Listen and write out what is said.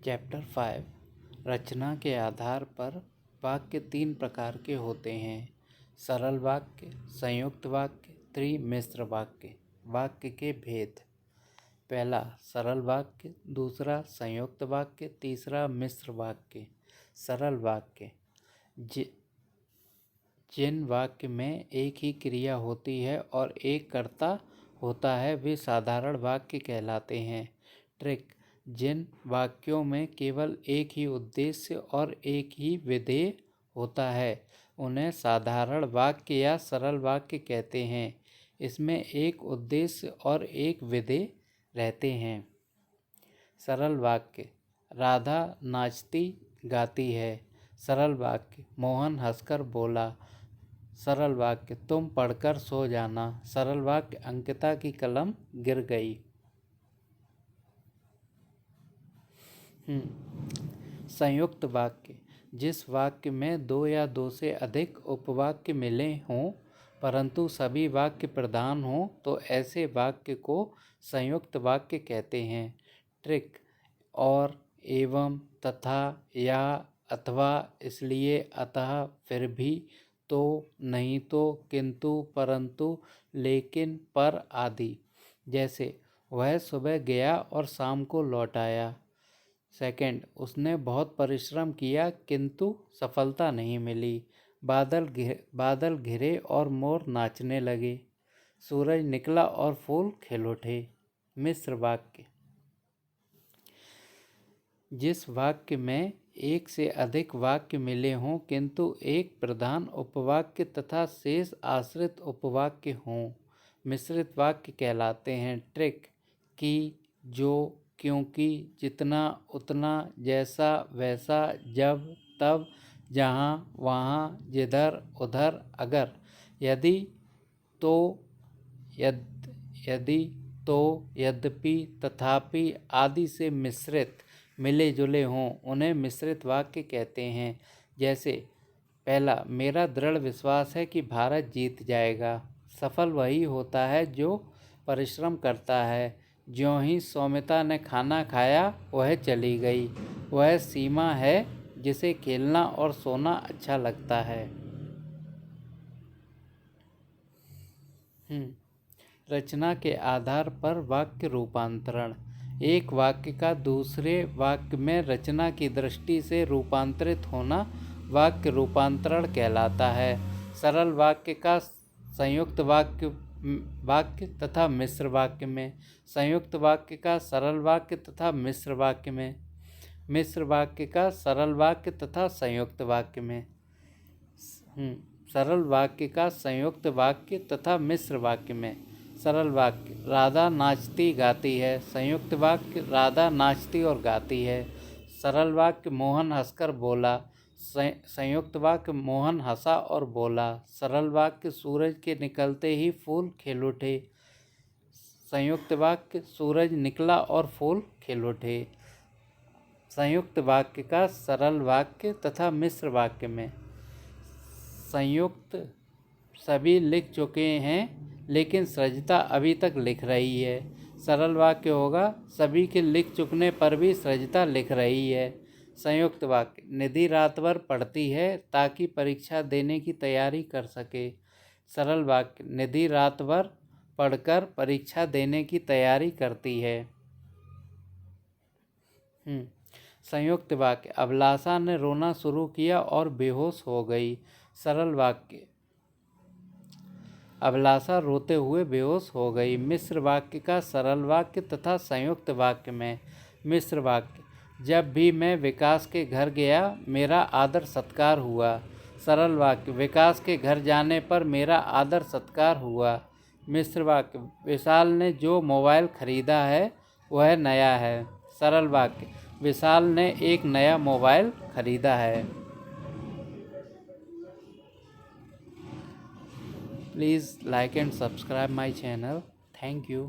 Chapter 5 रचना के आधार पर वाक्य 3 प्रकार के होते हैं। सरल वाक्य, संयुक्त वाक्य, त्रिमिश्र वाक्य। वाक्य के भेद। पहला सरल वाक्य, दूसरा संयुक्त वाक्य, तीसरा मिश्र वाक्य। सरल वाक्य जिन वाक्य में एक ही क्रिया होती है और एक कर्ता होता है वे साधारण वाक्य कहलाते हैं। ट्रिक जिन वाक्यों में केवल एक ही उद्देश्य और एक ही विधेय होता है उन्हें साधारण वाक्य या सरल वाक्य कहते हैं। इसमें एक उद्देश्य और एक विधेय रहते हैं। सरल वाक्य राधा नाचती गाती है। सरल वाक्य मोहन हंसकर बोला। सरल वाक्य तुम पढ़कर सो जाना। सरल वाक्य अंकिता की कलम गिर गई। संयुक्त वाक्य जिस वाक्य में दो या दो से अधिक उपवाक्य मिले हों परंतु सभी वाक्य प्रधान हों तो ऐसे वाक्य को संयुक्त वाक्य कहते हैं। ट्रिक और, एवं, तथा, या, अथवा, इसलिए, अतः, फिर भी, तो, नहीं तो, किंतु, परंतु, लेकिन, पर आदि। जैसे वह सुबह गया और शाम को लौट आया। सेकंड, उसने बहुत परिश्रम किया किंतु सफलता नहीं मिली। बादल घिरे और मोर नाचने लगे। सूरज निकला और फूल खिल उठे। मिश्र वाक्य जिस वाक्य में एक से अधिक वाक्य मिले हों किंतु एक प्रधान उपवाक्य तथा शेष आश्रित उपवाक्य हों मिश्रित वाक्य कहलाते हैं। ट्रिक कि, जो, क्योंकि, जितना, उतना, जैसा, वैसा, जब, तब, जहाँ, वहाँ, जिधर, उधर, अगर, यदि, तो, यदि, तो, यद्यपि, तथापि आदि से मिश्रित मिले जुले हों उन्हें मिश्रित वाक्य कहते हैं। जैसे पहला, मेरा दृढ़ विश्वास है कि भारत जीत जाएगा। सफल वही होता है जो परिश्रम करता है। ज्यों ही सौमिता ने खाना खाया वह चली गई। वह सीमा है जिसे खेलना और सोना अच्छा लगता है। रचना के आधार पर वाक्य रूपांतरण। एक वाक्य का दूसरे वाक्य में रचना की दृष्टि से रूपांतरित होना वाक्य रूपांतरण कहलाता है। सरल वाक्य का संयुक्त वाक्य तथा मिश्र वाक्य में, संयुक्त वाक्य का सरल वाक्य तथा मिश्र वाक्य में, मिश्र वाक्य का सरल वाक्य तथा संयुक्त वाक्य में। सरल वाक्य का संयुक्त वाक्य तथा मिश्र वाक्य में। सरल वाक्य राधा नाचती गाती है। संयुक्त वाक्य राधा नाचती और गाती है। सरल वाक्य मोहन हंसकर बोला। संयुक्त वाक्य मोहन हंसा और बोला। सरल वाक्य सूरज के निकलते ही फूल खिल उठे। संयुक्त वाक्य सूरज निकला और फूल खिल उठे। संयुक्त वाक्य का सरल वाक्य तथा मिश्र वाक्य में। संयुक्त सभी लिख चुके हैं लेकिन सृजता अभी तक लिख रही है। सरल वाक्य होगा सभी के लिख चुकने पर भी सृजता लिख रही है। संयुक्त वाक्य निधि रात भर पढ़ती है ताकि परीक्षा देने की तैयारी कर सके। सरल वाक्य निधि रात भर पढ़कर परीक्षा देने की तैयारी करती है। संयुक्त वाक्य अभिलाषा ने रोना शुरू किया और बेहोश हो गई। सरल वाक्य अभिलाषा रोते हुए बेहोश हो गई। मिश्र वाक्य का सरल वाक्य तथा संयुक्त वाक्य में। मिश्र वाक्य जब भी मैं विकास के घर गया मेरा आदर सत्कार हुआ। सरल वाक्य विकास के घर जाने पर मेरा आदर सत्कार हुआ। मिश्र वाक्य विशाल ने जो मोबाइल खरीदा है वह नया है। सरल वाक्य विशाल ने एक नया मोबाइल खरीदा है। Please like and subscribe my channel. Thank you.